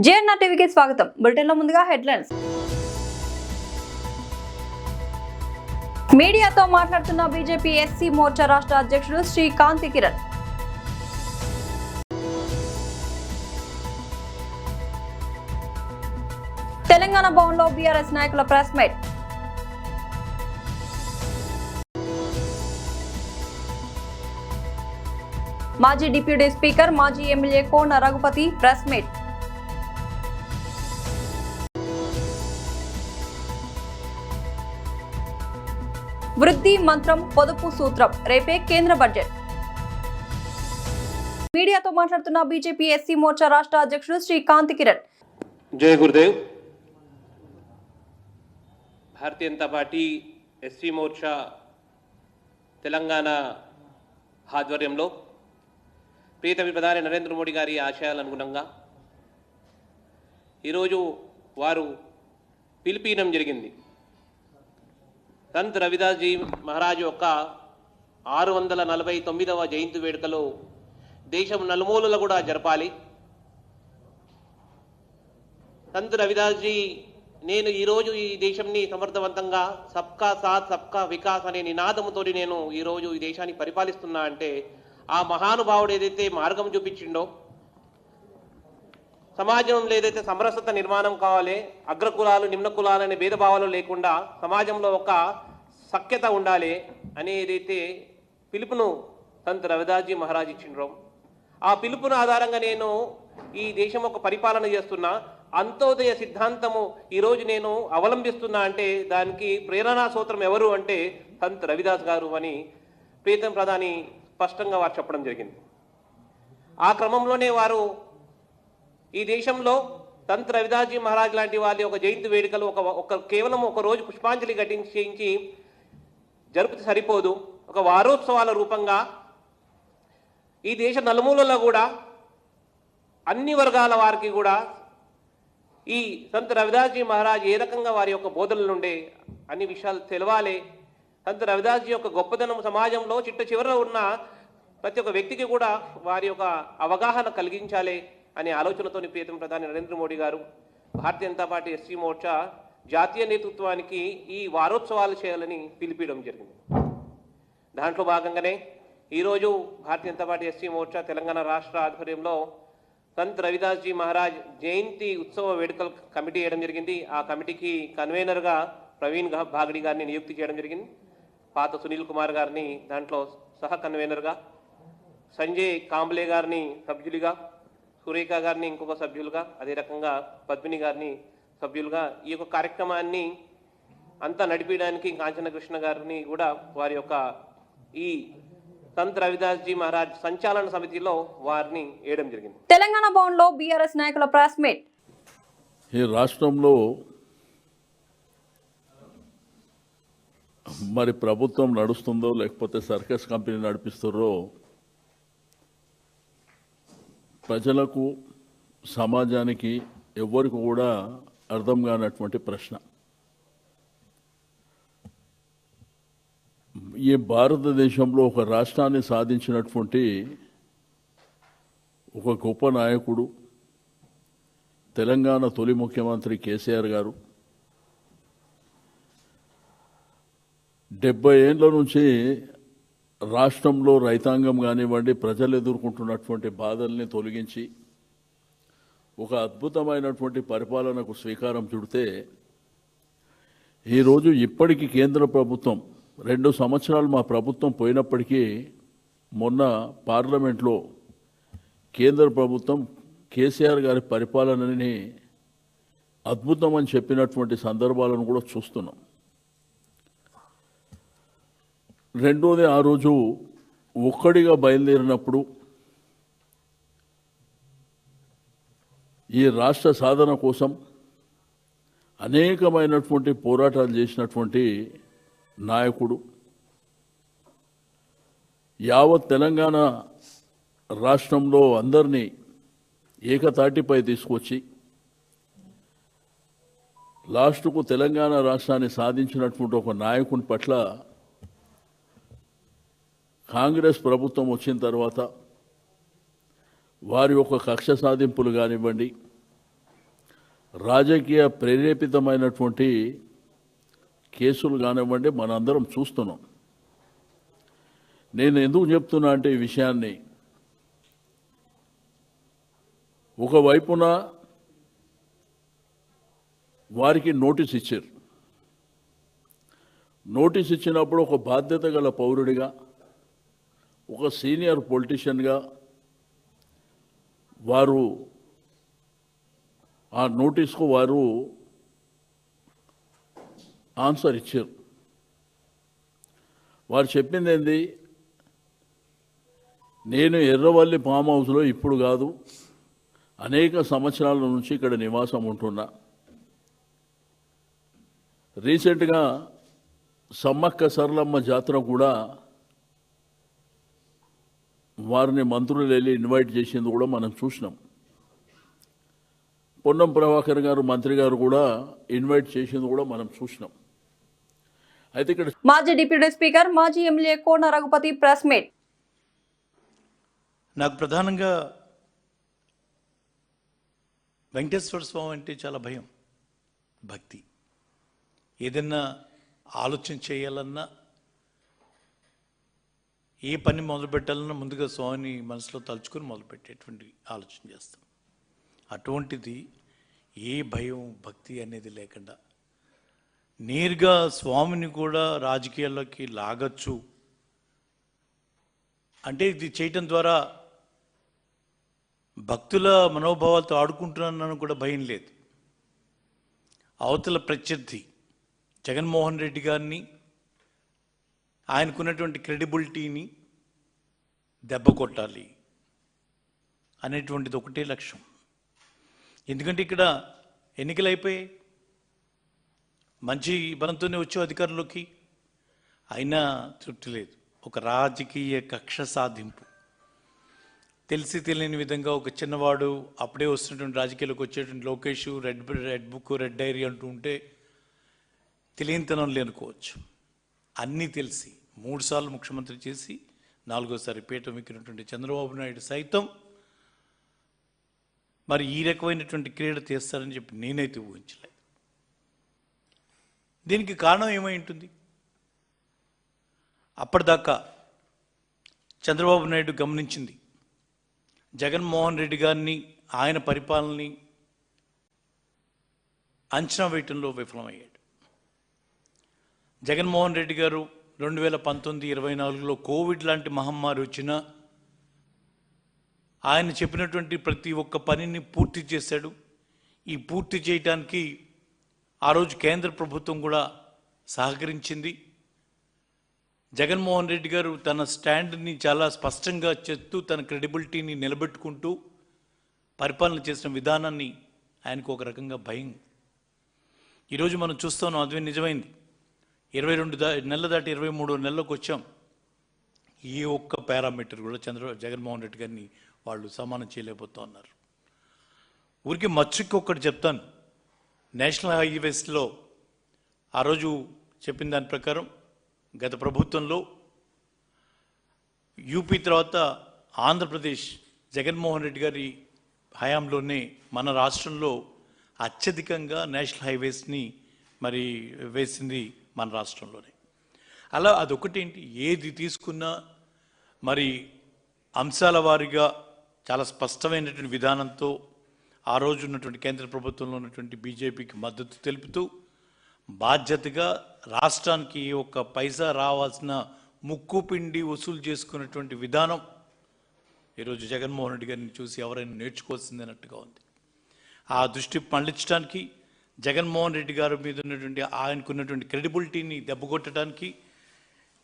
JNR టీవీకి స్వాగతం. బులెటిన్లో ముందుగా హెడ్లైన్స్. మీడియాతో మాట్లాడుతున్న బీజేపీ ఎస్సీ మోర్చా రాష్ట్ర అధ్యక్షుడు శ్రీ కాంతి కిరణ్. తెలంగాణ భవన్లో బీఆర్ఎస్ నాయకుల ప్రెస్ మీట్. మాజీ డిప్యూటీ స్పీకర్ మాజీ ఎమ్మెల్యే కోన రఘుపతి ప్రెస్ మీట్. వృద్ధి మంత్రం పొదుపు సూత్రం రేపే కేంద్ర బడ్జెట్. మీడియాతో మాట్లాడుతున్న బీజేపీ ఎస్సీ మోర్చా రాష్ట్ర అధ్యక్షుడు శ్రీ కాంతి కిరణ్. జై గురుదేవ్. భారతీయ జనతా పార్టీ ఎస్సీ మోర్చా తెలంగాణ ఆధ్వర్యంలో ప్రియతమ ప్రధాని నరేంద్ర మోడీ గారి ఆశయాలకు అనుగుణంగా ఈరోజు వారు పిలిపియడం జరిగింది. సంత్ రవిదాస్ జీ మహారాజ్ యొక్క 649వ జయంతి వేడుకలు దేశం నలుమూలల కూడా జరపాలి. సంత్ రవిదాస్ జీ నేను ఈరోజు ఈ దేశంని సమర్థవంతంగా సబ్కా సాత్ సబ్కా వికాస్ అనే నినాదముతో నేను ఈరోజు ఈ దేశాన్ని పరిపాలిస్తున్నా అంటే ఆ మహానుభావుడు ఏదైతే మార్గం చూపించిండో, సమాజంలో ఏదైతే సమరసత నిర్మాణం కావాలి, అగ్రకులాలు నిమ్న కులాలు అనే భేదభావాలు లేకుండా సమాజంలో ఒక సఖ్యత ఉండాలి అని ఏదైతే పిలుపును సంత్ రవిదాస్జీ మహారాజ్ ఇచ్చిండ్రో, ఆ పిలుపును ఆధారంగా నేను ఈ దేశం ఒక పరిపాలన చేస్తున్నా, అంత్యోదయ సిద్ధాంతము ఈరోజు నేను అవలంబిస్తున్నా అంటే దానికి ప్రేరణా సూత్రం ఎవరు అంటే సంత్ రవిదాస్ గారు అని ప్రియతమ ప్రధాని స్పష్టంగా వారు చెప్పడం జరిగింది. ఆ క్రమంలోనే వారు ఈ దేశంలో సంత్ రవిదాస్జీ మహారాజ్ లాంటి వారి ఒక జయంతి వేడుకలు కేవలం ఒక రోజు పుష్పాంజలి ఘటించి జరుపుతే సరిపోదు. ఒక వారోత్సవాల రూపంగా ఈ దేశ నలుమూలలో కూడా అన్ని వర్గాల వారికి కూడా ఈ సంత్ రవిదాస్జీ మహారాజ్ ఏ రకంగా వారి యొక్క బోధనలు ఉండే అన్ని విషయాలు తెలవాలి. సంత్ రవిదాస్జీ యొక్క గొప్పదనం సమాజంలో చిట్ట చివరలో ఉన్న ప్రతి ఒక్క వ్యక్తికి కూడా వారి యొక్క అవగాహన కలిగించాలి అనే ఆలోచనతో ప్రియతమ ప్రధాని నరేంద్ర మోడీ గారు భారతీయ జనతా పార్టీ ఎస్సీ మోర్చా జాతీయ నేతృత్వానికి ఈ వారోత్సవాలు చేయాలని పిలిపించడం జరిగింది. దాంట్లో భాగంగానే ఈరోజు భారతీయ జనతా పార్టీ ఎస్సీ మోర్చా తెలంగాణ రాష్ట్ర ఆధ్వర్యంలో సంత్ రవిదాస్జీ మహారాజ్ జయంతి ఉత్సవ వేడుకల కమిటీ వేయడం జరిగింది. ఆ కమిటీకి కన్వీనర్గా ప్రవీణ్ బాగడి గారిని నియుక్తి చేయడం జరిగింది. పాత సునీల్ కుమార్ గారిని దాంట్లో సహ కన్వీనర్గా, సంజయ్ కాంబ్లే గారిని సభ్యులుగా, సురేఖ గారిని ఇంకొక సభ్యులుగా, అదే రకంగా పద్మిని గారిని సభ్యులుగా ఈ యొక్క కార్యక్రమాన్ని అంతా నడిపించడానికి కాంచన కృష్ణ గారిని కూడా వారి యొక్క ఈ సంత్ రవిదాస్జీ మహారాజ్ సంచాలన సమితిలో వారిని వేయడం జరిగింది. తెలంగాణ భవన్లో బీఆర్ఎస్ నాయకుల ప్రెస్ మీట్. ఈ రాష్ట్రంలో మరి ప్రభుత్వం నడుస్తుందో లేకపోతే సర్కస్ కంపెనీ నడిపిస్తారో ప్రజలకు సమాజానికి ఎవరికి కూడా అర్థం కానటువంటి ప్రశ్న. ఈ భారతదేశంలో ఒక రాష్ట్రాన్ని సాధించినటువంటి ఒక గొప్ప నాయకుడు తెలంగాణ తొలి ముఖ్యమంత్రి కేసీఆర్ గారు 70 ఏళ్ల నుంచి రాష్ట్రంలో రైతాంగం కానివ్వండి ప్రజలు ఎదుర్కొంటున్నటువంటి బాధల్ని తొలగించి ఒక అద్భుతమైనటువంటి పరిపాలనకు శ్రీకారం చుడితే ఈరోజు ఇప్పటికీ కేంద్ర ప్రభుత్వం 2 సంవత్సరాలు మా ప్రభుత్వం పోయినప్పటికీ మొన్న పార్లమెంట్లో కేంద్ర ప్రభుత్వం కేసీఆర్ గారి పరిపాలనని అద్భుతం అని చెప్పినటువంటి సందర్భాలను కూడా చూస్తున్నాం. రెండోది, ఆ రోజు ఒక్కడిగా బయలుదేరినప్పుడు ఈ రాష్ట్ర సాధన కోసం అనేకమైనటువంటి పోరాటాలు చేసినటువంటి నాయకుడు, యావత్ తెలంగాణ రాష్ట్రంలో అందరినీ ఏకతాటిపై తీసుకొచ్చి లాస్ట్కు తెలంగాణ రాష్ట్రాన్ని సాధించినటువంటి ఒక నాయకుని పట్ల కాంగ్రెస్ ప్రభుత్వం వచ్చిన తర్వాత వారి యొక్క కక్ష సాధింపులు కానివ్వండి, రాజకీయ ప్రేరేపితమైనటువంటి కేసులు కానివ్వండి మనందరం చూస్తున్నాం. నేను ఎందుకు చెప్తున్నా అంటే ఈ విషయాన్ని, ఒకవైపున వారికి నోటీస్ ఇచ్చారు. నోటీస్ ఇచ్చినప్పుడు ఒక బాధ్యత గల పౌరుడిగా, ఒక సీనియర్ పొలిటీషియన్గా వారు ఆ నోటీస్కు వారు ఆన్సర్ ఇచ్చారు. వారు చెప్పింది ఏంది, నేను ఎర్రవల్లి ఫామ్ హౌస్లో ఇప్పుడు కాదు అనేక సంవత్సరాల నుంచి ఇక్కడ నివాసం ఉంటున్నా. రీసెంట్గా సమ్మక్క సరళమ్మ జాతర కూడా వారిని మంత్రులు వెళ్ళి ఇన్వైట్ చేసింది కూడా మనం చూసినాం. పొన్నం ప్రభాకర్ గారు మంత్రి గారు కూడా ఇన్వైట్ చేసింది కూడా మనం చూసినాం. అయితే ఇక్కడ మాజీ డిప్యూటీ స్పీకర్ మాజీ ఎమ్మెల్యే కోన రఘుపతి ప్రెస్ మీట్. నాకు ప్రధానంగా వెంకటేశ్వర స్వామి అంటే చాలా భయం, భక్తి. ఏదన్నా ఆలోచన చేయాలన్నా, ఏ పని మొదలుపెట్టాలన్నా ముందుగా స్వామిని మనసులో తలుచుకొని మొదలుపెట్టేటువంటి ఆలోచన చేస్తాం. అటువంటిది ఏ భయం భక్తి అనేది లేకుండా నేరుగా స్వామిని కూడా రాజకీయాల్లోకి లాగచ్చు అంటే ఇది చేయటం ద్వారా భక్తుల మనోభావాలతో ఆడుకుంటున్నానని కూడా భయం లేదు. అవతల ప్రత్యర్థి జగన్మోహన్ రెడ్డి గారిని, ఆయనకున్నటువంటి క్రెడిబిలిటీని దెబ్బ కొట్టాలి అనేటువంటిది ఒకటే లక్ష్యం. ఎందుకంటే ఇక్కడ ఎన్నికలు అయిపోయాయి, మంచి బలంతోనే వచ్చే అధికారంలోకి, అయినా తృప్తి లేదు. ఒక రాజకీయ కక్ష సాధింపు, తెలిసి తెలియని విధంగా ఒక చిన్నవాడు అప్పుడే వస్తున్నటువంటి రాజకీయాలకు వచ్చేటువంటి Lokesh red book red dairy అంటూ ఉంటే తెలియనితనం లేనుకోవచ్చు. అన్నీ తెలిసి 3 సార్లు ముఖ్యమంత్రి చేసి 4వసారి పీఠం ఎక్కినటువంటి చంద్రబాబు నాయుడు సైతం మరి ఈ రకమైనటువంటి క్రీడ తీస్తారని చెప్పి నేనైతే ఊహించలేదు. దీనికి కారణం ఏమై ఉంటుంది? అప్పటిదాకా చంద్రబాబు నాయుడు గమనించింది, జగన్మోహన్ రెడ్డి గారిని, ఆయన పరిపాలనని అంచనా వేయటంలో విఫలమయ్యాడు. జగన్మోహన్ రెడ్డి గారు 2019-24లో కోవిడ్ లాంటి మహమ్మారి వచ్చినా ఆయన చెప్పినటువంటి ప్రతి ఒక్క పనిని పూర్తి చేశాడు. ఈ పూర్తి చేయటానికి ఆ రోజు కేంద్ర ప్రభుత్వం కూడా సహకరించింది. జగన్మోహన్ రెడ్డి గారు తన స్టాండ్ని చాలా స్పష్టంగా చెప్తూ తన క్రెడిబిలిటీని నిలబెట్టుకుంటూ పరిపాలన చేసిన విధానాన్ని ఆయనకు ఒక రకంగా భయం. ఈరోజు మనం చూస్తున్నాం, అదే నిజమైంది. 22 నెలలు దాటి 23 నెలలకు వచ్చాం. ఏ ఒక్క పారామీటర్ కూడా జగన్మోహన్ రెడ్డి గారిని వాళ్ళు సమానం చేయలేకపోతూ ఉన్నారు. ఊరికి మచ్చుకి ఒక్కటి చెప్తాను, నేషనల్ హైవేస్లో ఆ రోజు చెప్పిన దాని ప్రకారం గత ప్రభుత్వంలో యూపీ తర్వాత ఆంధ్రప్రదేశ్ జగన్మోహన్ రెడ్డి గారి హయాంలోనే మన రాష్ట్రంలో అత్యధికంగా నేషనల్ హైవేస్ని మరి వేసింది మన రాష్ట్రంలోనే. అలా అదొకటేంటి, ఏది తీసుకున్నా మరి అంశాల వారీగా చాలా స్పష్టమైనటువంటి విధానంతో ఆ రోజు ఉన్నటువంటి కేంద్ర ప్రభుత్వంలో ఉన్నటువంటి బీజేపీకి మద్దతు తెలుపుతూ బాధ్యతగా రాష్ట్రానికి ఒక పైసా రావాల్సిన ముక్కు పిండి వసూలు చేసుకున్నటువంటి విధానం ఈరోజు జగన్మోహన్ రెడ్డి గారిని చూసి ఎవరైనా నేర్చుకోవాల్సింది అన్నట్టుగా ఉంది. ఆ దృష్టి మళ్లించడానికి, జగన్మోహన్ రెడ్డి గారి మీద ఉన్నటువంటి ఆయనకున్నటువంటి క్రెడిబిలిటీని దెబ్బకొట్టడానికి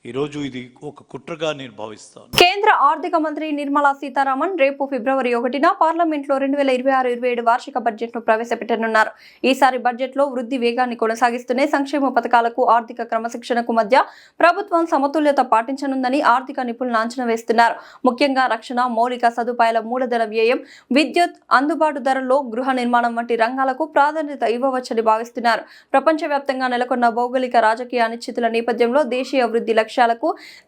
ఈరోజు ఇది ఒక కుట్రగా నేను భావిస్తాను. కేంద్ర ఆర్థిక మంత్రి నిర్మలా సీతారామన్ రేపు ఫిబ్రవరి 1న పార్లమెంట్లో 2026-27 వార్షిక బడ్జెట్ను ప్రవేశపెట్టనున్నారు. ఈసారి బడ్జెట్లో వృద్ధి వేగాన్ని కొనసాగిస్తూనే సంక్షేమ పథకాలకు, ఆర్థిక క్రమశిక్షణకు మధ్య ప్రభుత్వం సమతుల్యత పాటించనుందని ఆర్థిక నిపుణులు అంచనా వేస్తున్నారు. ముఖ్యంగా రక్షణ, మౌలిక సదుపాయాల మూలధన వ్యయం, విద్యుత్, అందుబాటు ధరల్లో గృహ నిర్మాణం వంటి రంగాలకు ప్రాధాన్యత ఇవ్వవచ్చని భావిస్తున్నారు. ప్రపంచవ్యాప్తంగా నెలకొన్న భౌగోళిక రాజకీయ అనిశ్చితుల నేపథ్యంలో దేశీయ వృద్ధి లక్ష్యాలకు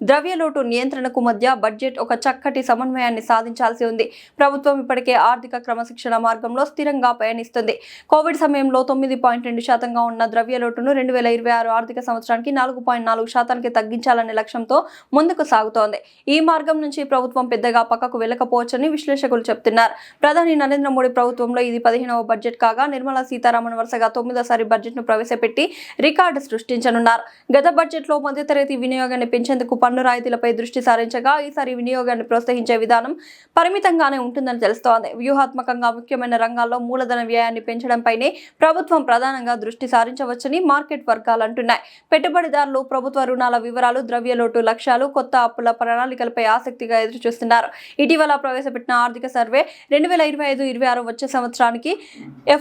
ద్రవ్యలోటు నియంత్రణకు మధ్య బడ్జెట్ ఒక చక్కటి సమన్వయాన్ని సాధించాల్సి ఉంది. ప్రభుత్వం ఇప్పటికే ఆర్థిక క్రమశిక్షణ మార్గంలో స్థిరంగా పయనిస్తుంది. కోవిడ్ సమయంలో 9.2% ఉన్న ద్రవ్యలోటును 2026 ఆర్థిక సంవత్సరానికి 4.4% తగ్గించాలనే లక్ష్యంతో ముందుకు సాగుతోంది. ఈ మార్గం నుంచి ప్రభుత్వం పెద్దగా పక్కకు వెళ్లకపోవచ్చని విశ్లేషకులు చెబుతున్నారు. ప్రధాని నరేంద్ర మోడీ ప్రభుత్వంలో ఇది 15వ బడ్జెట్ కాగా నిర్మలా సీతారామన్ వరుసగా 9వ బడ్జెట్ను ప్రవేశపెట్టి రికార్డు సృష్టించనున్నారు. గత బడ్జెట్లో మధ్యతరగతి వినియోగాన్ని పెంచేందుకు పన్ను రాయితీలపై దృష్టి సారించగా ఈసారి వినియోగాన్ని ప్రోత్సహించే విధానం పరిమితంగానే ఉంటుందని తెలుస్తోంది. వ్యూహాత్మకంగా ముఖ్యమైన రంగాల్లో మూలధన వ్యయాన్ని పెంచడంపైనే ప్రభుత్వం ప్రధానంగా దృష్టి సారించవచ్చని మార్కెట్ వర్గాలు అంటున్నాయి. పెట్టుబడిదారులు ప్రభుత్వ రుణాల వివరాలు, ద్రవ్యలోటు లక్ష్యాలు, కొత్త అప్పుల ప్రణాళికలపై ఆసక్తిగా ఎదురుచూస్తున్నారు. ఇటీవల ప్రవేశపెట్టిన ఆర్థిక సర్వే 2025-26 వచ్చే సంవత్సరానికి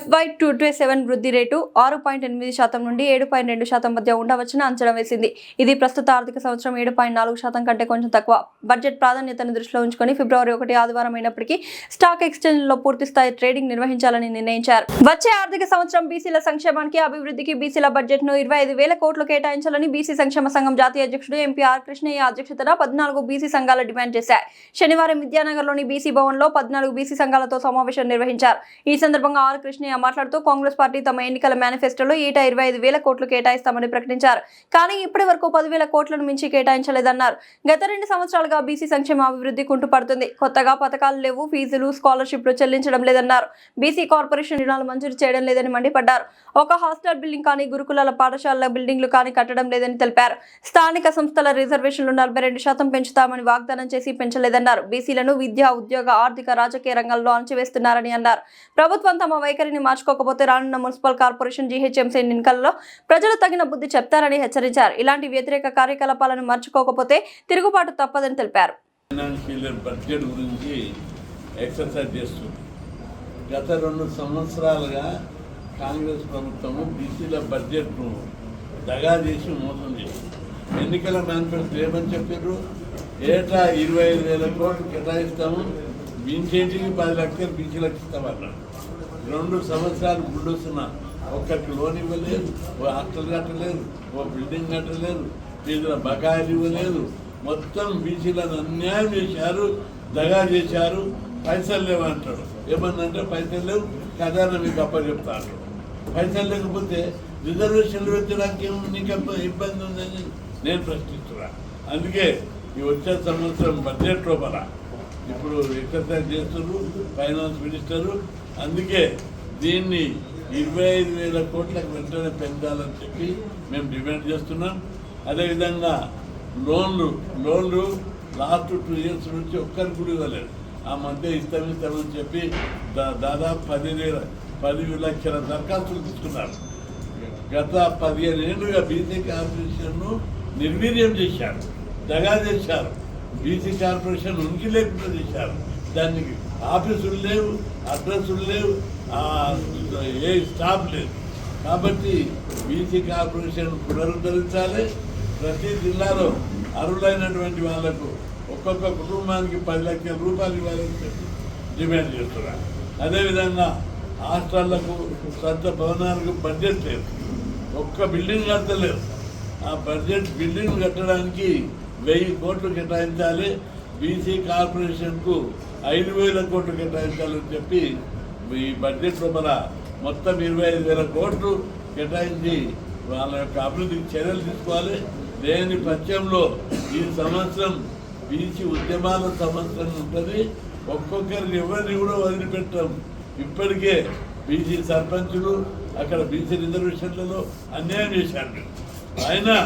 FY 2027 వృద్ధి రేటు 6.8% నుండి 7.2% మధ్య ఉండవచ్చని అంచనా వేసింది. ఇది ప్రస్తుత ఆర్థిక సంవత్సరం 7.4% కంటే కొంచెం తక్కువ. బడ్జెట్ ప్రాధాన్యతను దృష్టిలో ఉంచుకొని ఫిబ్రవరి 1 ఆదివారం అయినప్పటికీ స్టాక్ ఎక్స్చేంజ్లో పూర్తిస్థాయి ట్రేడింగ్ నిర్వహించాలని నిర్ణయించారు. వచ్చే ఆర్థిక సంవత్సరం బీసీల సంక్షేమానికి, అభివృద్ధికి బీసీల బడ్జెట్ను 25,000 కోట్లు కేటాయించాలని బీసీ సంక్షేమ సంఘం జాతీయ అధ్యక్షుడు ఎంపీ ఆర్ కృష్ణయ్య అధ్యక్షతన 14 బీసీ సంఘాలు డిమాండ్ చేశాయి. శనివారం విద్యానగర్లోని బీసీ భవన్లో 14 బీసీ సంఘాలతో సమావేశం నిర్వహించారు. ఈ సందర్భంగా ఆర్ కృష్ణయ్య మాట్లాడుతూ కాంగ్రెస్ పార్టీ తమ ఎన్నికల మేనిఫెస్టోలో ఏటా 25,000 కోట్లు కేటాయిస్తామని ప్రకటించారు. కానీ ఇప్పటి వరకు 10,000 కోట్లను మించి కేటాయించలేదన్నారు. గత 2 సంవత్సరాలుగా బీసీ సంక్షేమ అభివృద్ధి కుంటుపడుతుంది. కొత్తగా పథకాలు లేవు, ఫీజులు, స్కాలర్షిప్లు చెల్లించడం లేదన్నారు. బీసీ కార్పొరేషన్ రుణాలు మంజూరు చేయడం లేదని మండిపడ్డారు. ఒక హాస్టల్ బిల్డింగ్ కానీ, గురుకులాల పాఠశాలల బిల్డింగ్లు కానీ కట్టడం లేదని తెలిపారు. స్థానిక సంస్థల రిజర్వేషన్లు 42% పెంచుతామని వాగ్దానం చేసి పెంచలేదన్నారు. బీసీలను విద్య, ఉద్యోగ, ఆర్థిక, రాజకీయ రంగాల్లో అణచివేస్తున్నారని అన్నారు. ప్రభుత్వం తమ వైఖరిని మార్చుకోకపోతే రానున్న మున్సిపల్ కార్పొరేషన్, జీహెచ్ఎంసీ ఎన్నికల్లో ప్రజలు తగిన బుద్ధి చెప్తారని హెచ్చరించారు. ఇలాంటి వ్యతిరేక కార్యకలాపాలను మార్చుకోకపోతే తిరుగుబాటు తప్పదని తెలిపారు. బడ్జెట్ గురించి ఎక్సర్సైజ్ చేస్తుంది. గత 2 సంవత్సరాలుగా కాంగ్రెస్ ప్రభుత్వము బీసీల బడ్జెట్ను దగా చేసి మోసం చేసింది. ఎన్నికల మేనిఫెస్టో ఏమని చెప్పారు? ఏటా 25,000 కోట్లు కేటాయిస్తాము, బీసీకి 10 లక్షలు బీసీలకు ఇస్తామన్నారు. 2 సంవత్సరాలు ముందొస్తున్నా ఒక్కరికి లోన్ ఇవ్వలేదు, ఓ హాస్టల్ కట్టలేదు, ఓ బిల్డింగ్ కట్టలేదు, ఫీజుల బకాయిలు ఇవ్వలేదు. మొత్తం బీసీలను అన్యాయం చేశారు, దగా చేశారు. పైసలు లేవంటాడు. ఏమన్నంటే పైసలు లేవు, ఖజానా మీకు అప్పచెప్తారు. పైసలు లేకపోతే రిజర్వేషన్లు పెట్టడానికి నీకు ఇబ్బంది ఉందని నేను ప్రశ్నిస్తున్నా. అందుకే ఈ వచ్చే సంవత్సరం బడ్జెట్ లోపల ఇప్పుడు ఎక్సర్సైజ్ చేస్తున్నారు ఫైనాన్స్ మినిస్టరు. అందుకే దీన్ని 25,000 కోట్లకు వెంటనే పెంచాలని చెప్పి మేము డిమాండ్ చేస్తున్నాం. అదేవిధంగా లోన్లు లాస్ట్ 2 ఇయర్స్ నుంచి ఒక్కరికి కూడా ఇవ్వలేదు. ఆ మధ్య ఇస్తామని చెప్పి దాదాపు 10 లక్షల దరఖాస్తులు తీసుకున్నారు. గత 15 ఏళ్ళుగా బీసీ కార్పొరేషన్ను నిర్వీర్యం చేశారు, దగా చేశారు. బీసీ కార్పొరేషన్ ఉనికి లేకుండా చేశారు. దానికి ఆఫీసులు లేవు, అడ్రస్సులు లేవు, ఏ స్టాఫ్ లేదు. కాబట్టి బీసీ కార్పొరేషన్ పునరుద్ధరించాలి. ప్రతి జిల్లాలో అర్హులైనటువంటి వాళ్లకు ఒక్కొక్క కుటుంబానికి 10 లక్షల రూపాయలు ఇవ్వాలని చెప్పి డిమాండ్ చేస్తున్నారు. అదేవిధంగా హాస్టళ్లకు, సొంత భవనాలకు బడ్జెట్ లేదు, ఒక్క బిల్డింగ్ కట్టలేదు. ఆ బిల్డింగ్ కట్టడానికి 1000 కోట్లు కేటాయించాలి. బీసీ కార్పొరేషన్కు 5,000 కోట్లు కేటాయించాలని చెప్పి ఈ బడ్జెట్ లోపల మొత్తం 25,000 కోట్లు కేటాయించి వాళ్ళ యొక్క అభివృద్ధికి చర్యలు తీసుకోవాలి. లేని పక్షంలో ఈ సంవత్సరం బీసీ ఉద్యమాల సంవత్సరం ఉంటుంది. ఒక్కొక్కరిని ఎవరిని కూడా వదిలిపెట్టాం. ఇప్పటికే బీసీ సర్పంచులు అక్కడ బీసీ రిజర్వేషన్లలో అన్యాయం చేశారు. అయినా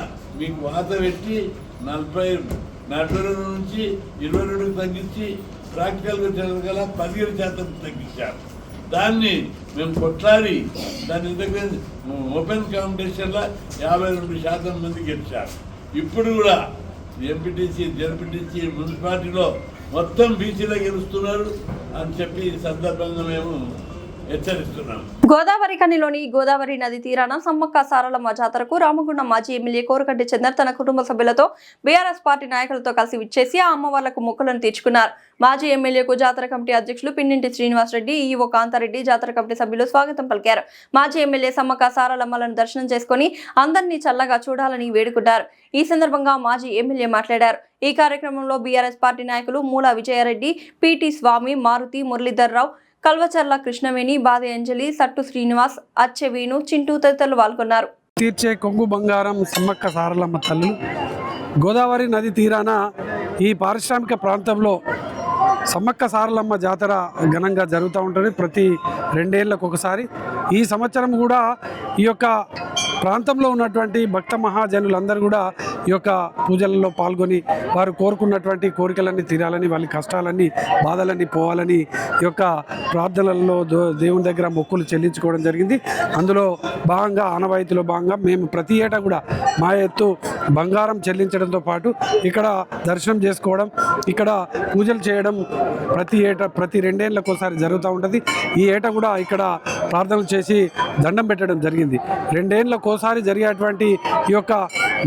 మీకు వాత పెట్టి 42 నుంచి 22కు తగ్గించి ప్రాక్టికల్గా జరగల 15% తగ్గించారు. దాన్ని మేము కొట్లాడి దాని ఇంతకు ఓపెన్ కాంపిటీషన్లో 52% మంది గెలిచారు. ఇప్పుడు కూడా ఎంపీటీసీ, జెడ్పీటీసీ, మున్సిపాలిటీలో మొత్తం బీసీలో గెలుస్తున్నారు అని చెప్పి ఈ సందర్భంగా మేము హెచ్చరిస్తున్నాను. గోదావరి కనిలోని గోదావరి నది తీరాన సమ్మక్క సారలమ్మ జాతరకు రామగుండం మాజీ ఎమ్మెల్యే కోరకంటి చందర్ తన కుటుంబ సభ్యులతో బీఆర్ఎస్ పార్టీ నాయకులతో కలిసి విచ్చేసి ఆ అమ్మవార్లకు మొక్కులను తీర్చుకున్నారు. మాజీ ఎమ్మెల్యేకు జాతర కమిటీ అధ్యక్షులు పిన్నింటి శ్రీనివాసరెడ్డి, ఈవో కాంతారెడ్డి, జాతర కమిటీ సభ్యులు స్వాగతం పలికారు. మాజీ ఎమ్మెల్యే సమ్మక్క సారలమ్మలను దర్శనం చేసుకుని అందరినీ చల్లగా చూడాలని వేడుకున్నారు. ఈ సందర్భంగా మాజీ ఎమ్మెల్యే మాట్లాడారు. ఈ కార్యక్రమంలో బీఆర్ఎస్ పార్టీ నాయకులు మూల విజయారెడ్డి, పిటి స్వామి, మారుతి, మురళీధర్ రావు, కల్వచర్ల కృష్ణవేణి, బాది అంజలి, సట్టు శ్రీనివాస్, అచ్చెవీను, చింటూ తదితరులు పాల్గొన్నారు. తీర్చే కొంగు బంగారం సమ్మక్క సారలమ్మ తల్లులు గోదావరి నది తీరాన ఈ పారిశ్రామిక ప్రాంతంలో సమ్మక్క సారలమ్మ జాతర ఘనంగా జరుగుతూ ఉంటుంది. ప్రతి 2 ఏళ్లకు ఒకసారి. ఈ సంవత్సరం కూడా ఈ యొక్క ప్రాంతంలో ఉన్నటువంటి భక్త మహాజనులందరూ కూడా ఈ యొక్క పూజలలో పాల్గొని వారు కోరుకున్నటువంటి కోరికలన్నీ తీరాలని, వాళ్ళ కష్టాలన్నీ బాధలన్నీ పోవాలని ఈ యొక్క ప్రార్థనలలో దేవుని దగ్గర మొక్కులు చెల్లించుకోవడం జరిగింది. అందులో భాగంగా ఆనవాయితీలో భాగంగా మేము ప్రతి ఏటా కూడా మా ఎత్తు బంగారం చెల్లించడంతో పాటు ఇక్కడ దర్శనం చేసుకోవడం, ఇక్కడ పూజలు చేయడం ప్రతి 2 ఏళ్లకు ఒకసారి జరుగుతూ ఉంటుంది. ఈ ఏటా కూడా ఇక్కడ ప్రార్థనలు చేసి దండం పెట్టడం జరిగింది. 2 ఏళ్లకు ఒకసారి జరిగేటువంటి ఈ యొక్క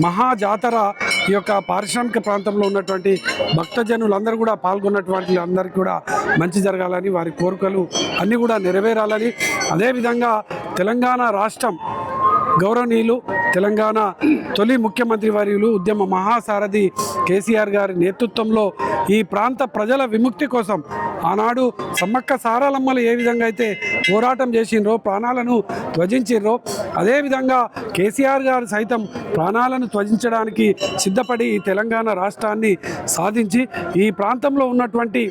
మహా జాతర ఈ యొక్క పారిశ్రామిక ప్రాంతంలో ఉన్నటువంటి భక్తజనులందరూ కూడా పాల్గొన్నటువంటి అందరికీ కూడా మంచి జరగాలని, వారి కోరికలు అన్నీ కూడా నెరవేరాలని, అదేవిధంగా తెలంగాణ రాష్ట్రం గౌరవనీయులు తెలంగాణ తొలి ముఖ్యమంత్రి వర్యులు ఉద్యమ మహాసారథి కేసీఆర్ గారి నేతృత్వంలో ఈ ప్రాంత ప్రజల విముక్తి కోసం ఆనాడు సమ్మక్క సారలమ్మలు ఏ విధంగా అయితే పోరాటం చేసిండ్రో, ప్రాణాలను త్యజించిండ్రో, అదేవిధంగా కేసీఆర్ గారు సైతం ప్రాణాలను త్యజించడానికి సిద్ధపడి ఈ తెలంగాణ రాష్ట్రాన్ని సాధించి ఈ ప్రాంతంలో ఉన్నటువంటి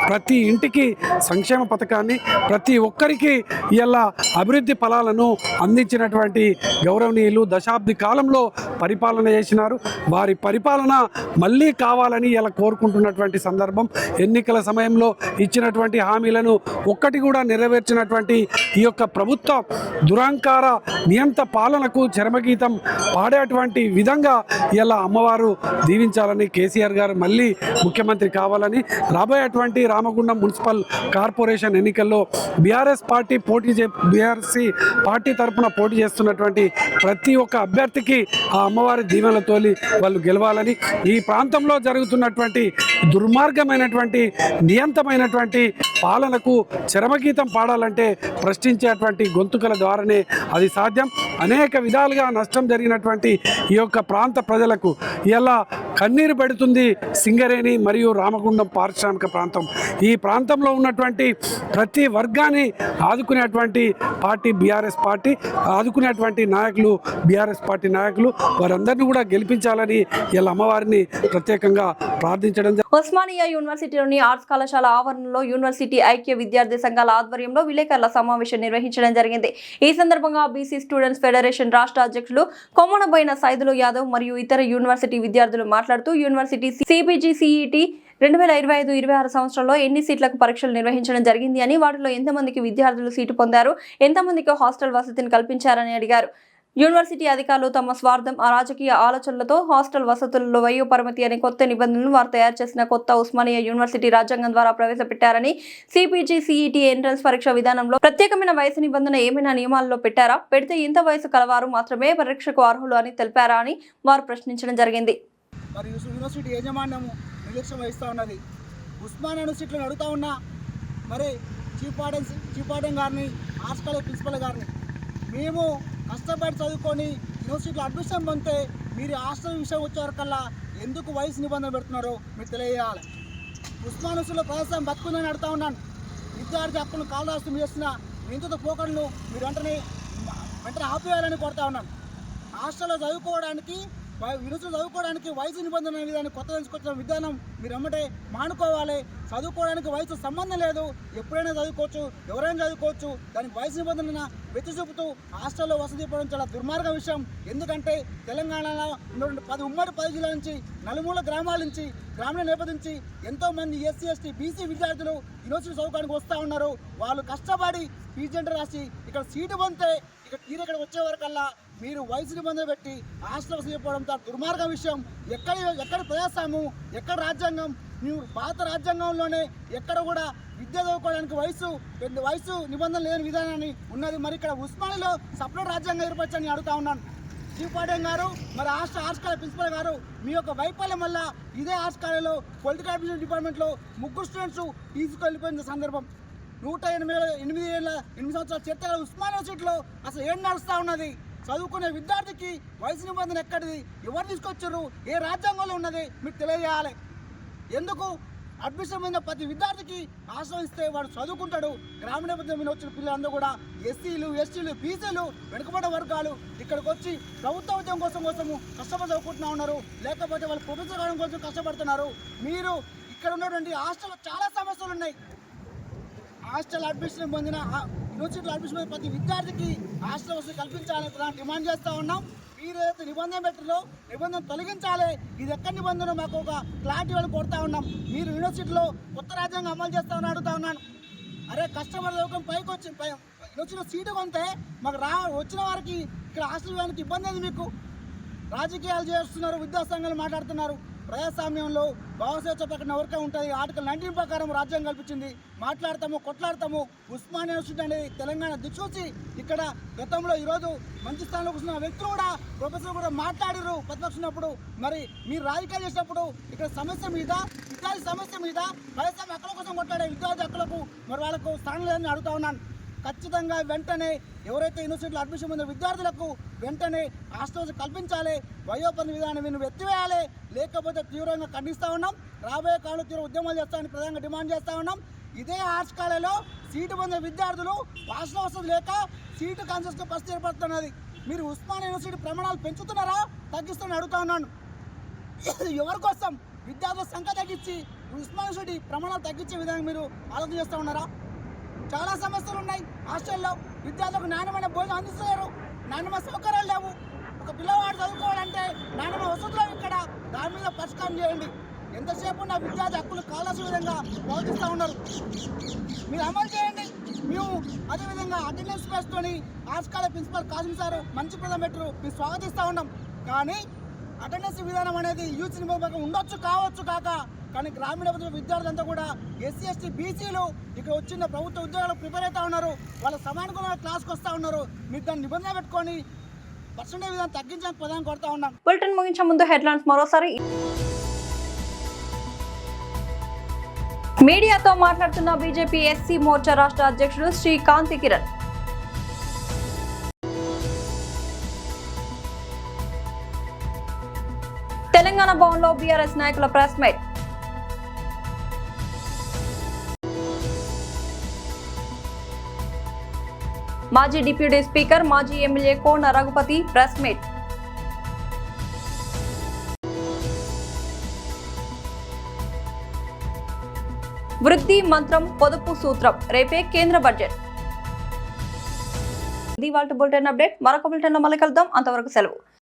ప్రతి ఇంటికి సంక్షేమ పథకాన్ని, ప్రతి ఒక్కరికి ఇలా అభివృద్ధి ఫలాలను అందించినటువంటి గౌరవనీయులు దశాబ్ది కాలంలో పరిపాలన చేసినారు. వారి పరిపాలన మళ్ళీ కావాలని ఇలా కోరుకుంటున్నటువంటి సందర్భం. ఎన్నికల సమయంలో ఇచ్చినటువంటి హామీలను ఒక్కటి కూడా నెరవేర్చినటువంటి ఈ యొక్క ప్రభుత్వ దురహంకార నియంత పాలనకు చరమగీతం పాడేటువంటి విధంగా ఇలా అమ్మవారు దీవించాలని, కేసీఆర్ గారు మళ్ళీ ముఖ్యమంత్రి కావాలని, రాబోయేటువంటి రామగుండం మున్సిపల్ కార్పొరేషన్ ఎన్నికల్లో బీఆర్ఎస్ పార్టీ తరఫున పోటీ చేస్తున్నటువంటి ప్రతి ఒక్క అభ్యర్థికి ఆ అమ్మవారి దీవెనలతో వాళ్ళు గెలవాలని, ఈ ప్రాంతంలో జరుగుతున్నటువంటి దుర్మార్గమైనటువంటి నియంతమైనటువంటి పాలనకు చరమగీతం పాడాలంటే ప్రశ్నించేటువంటి గొంతుకల ద్వారానే అది సాధ్యం. అనేక విధాలుగా నష్టం జరిగినటువంటి ఈ యొక్క ప్రాంత ప్రజలకు ఇలా కన్నీరు పెడుతుంది సింగరేణి మరియు రామగుండం పారిశ్రామిక ప్రాంతం. ఈ ప్రాంతంలో ఉన్నటువంటి ప్రతి వర్గాన్ని ఆదుకునేటువంటి పార్టీ బీఆర్ఎస్ పార్టీ, ఆదుకునేటువంటి నాయకులు బీఆర్ఎస్ పార్టీ నాయకులు, వారందరినీ కూడా గెలిపించాలని ఇలా అమ్మవారిని ప్రత్యేకంగా ప్రార్థించడం. ఉస్మానియా యూనివర్సిటీలోని ఆర్ట్స్ కళాశాల ఆవరణలో యూనివర్సిటీ ఐక్య విద్యార్థి సంఘాల ఆధ్వర్యంలో విలేకరుల సమావేశం నిర్వహించడం జరిగింది. ఈ సందర్భంగా బీసీ స్టూడెంట్స్ ఫెడరేషన్ రాష్ట్ర అధ్యక్షులు కొమ్మనబోయిన సైదులు యాదవ్ మరియు ఇతర యూనివర్సిటీ విద్యార్థులు మాట్లాడుతూ యూనివర్సిటీ CPG-CET 2025-26 సంవత్సరంలో ఎన్ని సీట్లకు పరీక్షలు నిర్వహించడం జరిగింది అని, వాటిలో ఎంతమందికి విద్యార్థులు సీటు పొందారు, ఎంతమందికి హాస్టల్ వసతిని కల్పించారని అడిగారు. యూనివర్సిటీ అధికారులు తమ స్వార్థం, రాజకీయ ఆలోచనలతో హాస్టల్ వసతులలో వయో పరిమితి అనే కొత్త నిబంధనలు వారు తయారు చేసిన కొత్త ఉస్మానియా యూనివర్సిటీ రాజ్యాంగం ద్వారా ప్రవేశపెట్టారని, CPG-CET ఎంట్రన్స్ పరీక్ష విధానంలో ప్రత్యేకమైన వయసు నిబంధన ఏమైనా నియమాల్లో పెట్టారా, పెడితే ఇంత వయసు కలవారు మాత్రమే పరీక్షకు అర్హులు అని తెలిపారా అని వారు ప్రశ్నించడం జరిగింది. మరి యూనివర్సిటీ యాజమాన్యము నిర్లక్ష్యం వహిస్తూ ఉన్నది. ఉస్మానియా యూనివర్సిటీలో అడుగుతూ ఉన్నా, మరి చీఫ్ వార్డెన్ గారిని, ఆర్ట్స్ కాలేజ్ ప్రిన్సిపల్ గారిని, మేము కష్టపడి చదువుకొని యూనివర్సిటీలో అడ్మిషన్ పొందితే మీరు హాస్టల్ విషయం వచ్చేవరకల్లా ఎందుకు వయసు నిబంధన పెడుతున్నారో మీరు తెలియజేయాలి. ఉస్మానియా యూనివర్సిటీలో ప్రవేశం బతుకుందని అడుగుతూ ఉన్నాను. విద్యార్థి హక్కులను కాలరాష్ట్రం చేసిన నిందిత పోకడను మీరు వెంటనే ఆపేయాలని కోరుతా ఉన్నాను. హాస్టల్లో చదువుకోవడానికి, యూనివర్సిటీలో చదువుకోవడానికి వయసు నిబంధన విధానం కొత్త తీసుకొచ్చిన విధానం మీరు వెంబడే మానుకోవాలి. చదువుకోవడానికి వయసు సంబంధం లేదు, ఎప్పుడైనా చదువుకోవచ్చు, ఎవరైనా చదువుకోవచ్చు. దానికి వయసు నిబంధన వెచ్చి చూపుతూ హాస్టల్లో వసతి ఇవ్వడం చాలా దుర్మార్గ విషయం. ఎందుకంటే తెలంగాణలో ఉన్నటువంటి 10 ఉమ్మడి 10 జిల్లాల నుంచి, నలుమూల గ్రామాల నుంచి, గ్రామీణ నేపథ్యం ఎంతోమంది SC, ST, BC విద్యార్థులు యూనివర్సిటీ చదువుకోవడానికి వస్తూ ఉన్నారు. వాళ్ళు కష్టపడి PG రాసి ఇక్కడ సీటు పొందితే ఇక్కడ వచ్చే వరకల్లా మీరు వయసు నిబంధన పెట్టి హాస్టల్ చేయకపోవడం చాలా దుర్మార్గ విషయం. ఎక్కడ ప్రజాస్వామ్యం, ఎక్కడ రాజ్యాంగం? నువ్వు పాత రాజ్యాంగంలోనే ఎక్కడ కూడా విద్య చదువుకోవడానికి వయసు నిబంధన లేని విధానాన్ని ఉన్నది. మరి ఇక్కడ ఉస్మానియాలో సపరేట్ రాజ్యాంగం ఏర్పరచని అడుగుతా ఉన్నాను. చీఫ్ వార్డెన్ గారు, మరి ఆర్ట్స్ కాలేజ్ ప్రిన్సిపల్ గారు, మీ యొక్క వైఫల్యం వల్ల ఇదే ఆర్ట్స్ కాలేజ్లో పొలిటికల్ అడ్మినిస్ట్రేషన్ డిపార్ట్మెంట్లో 3 స్టూడెంట్స్ తీసుకెళ్ళిపోయిన సందర్భం. 108 సంవత్సరాల చరిత్ర ఉస్మానియా యూనివర్సిటీలో అసలు ఏం నడుస్తూ ఉన్నది? చదువుకునే విద్యార్థికి వయసు నిబంధన ఎక్కడిది? ఎవరు తీసుకొచ్చారు? ఏ రాజ్యాంగంలో ఉన్నది? మీకు తెలియజేయాలి. ఎందుకు అడ్మిషన్ మీద ప్రతి విద్యార్థికి ఆశ్రయిస్తే వాడు చదువుకుంటాడు. గ్రామీణ నేపథ్యం మీద వచ్చిన పిల్లలందరూ కూడా ఎస్సీలు, ఎస్టీలు, బీసీలు, వెనుకబడ్డ వర్గాలు ఇక్కడికి వచ్చి ప్రభుత్వ ఉద్యోగం కోసము కష్టపడి చదువుకుంటున్నా ఉన్నారు. లేకపోతే వాళ్ళు ప్రొఫెసర్ కావడం కోసం కష్టపడుతున్నారు. మీరు ఇక్కడ ఉన్నటువంటి హాస్టల్లో చాలా సమస్యలు ఉన్నాయి. హాస్టల్ అడ్మిషన్ పొందిన యూనివర్సిటీలో అడ్మిషన్ పొందిన ప్రతి విద్యార్థికి హాస్టల్ వసతి కల్పించాలని డిమాండ్ చేస్తూ ఉన్నాం. మీరు ఏదైతే నిబంధన పెట్టారో నిబంధన తొలగించాలి. ఇది ఎక్కడి నిబంధన మాకు ఒక క్లారిటీ వాళ్ళు కోరుతా ఉన్నాం. మీరు యూనివర్సిటీలో కొత్త రాజ్యాంగం అమలు చేస్తామని అడుగుతా ఉన్నాను. అరే కష్టపడి చదువుకొని పైకి వచ్చి యూనివర్సిటీలో సీటు కొంటే మాకు వచ్చిన వారికి ఇక్కడ హాస్టల్ వేయడానికి ఇబ్బంది ఉంది. మీకు రాజకీయాలు చేస్తున్నారు, విద్యా సంఘాలు మాట్లాడుతున్నారు. ప్రజాస్వామ్యంలో భావస్వేచ్ఛ ప్రకటన ఎవరికే ఉంటుంది. ఆర్టికల్ 19 ప్రకారం రాజ్యాంగం కల్పించింది. మాట్లాడతాము, కొట్లాడతాము. ఉస్మానియా యూనివర్సిటీ అనేది తెలంగాణ దిక్సూచి. ఇక్కడ గతంలో ఈరోజు మంచి స్థానంలో కూర్చున్న వ్యక్తులు కూడా ప్రొఫెసర్ కూడా మాట్లాడారు ప్రతిపక్షినప్పుడు. మరి మీరు రాజకీయాలు చేసినప్పుడు ఇక్కడ సమస్య మీద, విద్యార్థి సమస్య మీద, ప్రజాస్వామ్య హక్కుల కోసం కొట్లాడే విద్యార్థి హక్కులకు మరి వాళ్ళకు స్థానం లేదని అడుగుతా ఉన్నాను. ఖచ్చితంగా వెంటనే ఎవరైతే యూనివర్సిటీలో అడ్మిషన్ పొందిన విద్యార్థులకు వెంటనే హాస్టల్స్ కల్పించాలి. వయోపరిమితి విధానం మీరు ఎత్తివేయాలి. లేకపోతే తీవ్రంగా ఖండిస్తూ ఉన్నాం. రాబోయే కాలంలో తీవ్ర ఉద్యమాలు చేస్తామని ప్రధానంగా డిమాండ్ చేస్తూ ఉన్నాం. ఇదే ఆర్ట్స్ కాలేజీలో సీటు పొందిన విద్యార్థులు హాస్టల్ వసతి లేక సీటు కాన్సెస్గా పరిస్థితి ఏర్పడుతున్నది. మీరు ఉస్మానియా యూనివర్సిటీ ప్రమాణాలు పెంచుతున్నారా, తగ్గిస్తారని అడుగుతా ఉన్నాను. ఎవరి కోసం? విద్యార్థుల సంఖ్య తగ్గించి ఉస్మానియా యూనివర్సిటీ ప్రమాణాలు తగ్గించే విధంగా మీరు ఆలోచన చేస్తూ ఉన్నారా? చాలా సమస్యలు ఉన్నాయి. హాస్టల్లో విద్యార్థులకు నాణ్యమైన భోజనం అందిస్తున్నారు. నాణ్యమైన సౌకర్యాలు లేవు. ఒక పిల్లవాడు చదువుకోవాలంటే నాణ్యమైన వసతులు ఇక్కడ. దాని మీద పరిష్కారం చేయండి. ఎంతసేపు నా విద్యార్థి హక్కులు కావాల్సిన విధంగా ప్రవర్తిస్తూ ఉన్నారు. మీరు అమలు చేయండి. మేము అదేవిధంగా అటెండెన్స్ బేస్తోని arts college principal Kasim sir మంచి ప్రధాన పెట్టరు, మేము స్వాగతిస్తూ ఉన్నాం. కానీ అటెండెన్స్ విధానం అనేది యూత్ నిబంధన ఉండొచ్చు, కావచ్చు కాక, కానీ గ్రామీణ విద్యార్థులంతా కూడా ఎస్సీ, ఎస్టీ, బీసీలు ఇక్కడ వచ్చిన ప్రభుత్వ ఉద్యోగాలు ప్రిపేర్ అవుతూ ఉన్నారు. వాళ్ళ సమానంగా క్లాస్కి వస్తూ ఉన్నారు. మీరు దాన్ని నిబంధన పెట్టుకొని పర్సెంటేజ్ విధానం తగ్గించడానికి ప్రధానం కొడతా ఉన్నాం. బులెటిన్ ముగించే ముందు హెడ్లైన్స్ మరోసారి. మీడియాతో మాట్లాడుతున్న బీజేపీ ఎస్సీ మోర్చా రాష్ట్ర అధ్యక్షుడు శ్రీ కాంతి కిరణ్. తెలంగాణ భవన్లో బీఆర్ఎస్ నాయకుల ప్రెస్ మీట్. మాజీ డిప్యూటీ స్పీకర్, మాజీ ఎమ్మెల్యే కోన రఘుపతి ప్రెస్ మీట్. వృద్ధి మంత్రం, పొదుపు సూత్రం, రేపే కేంద్ర బడ్జెట్. ఇది వాటి బులెటిన్ అప్డేట్. మరొక బులెటిన్లో మళ్ళీ కలుద్దాం. అంతవరకు సెలవు.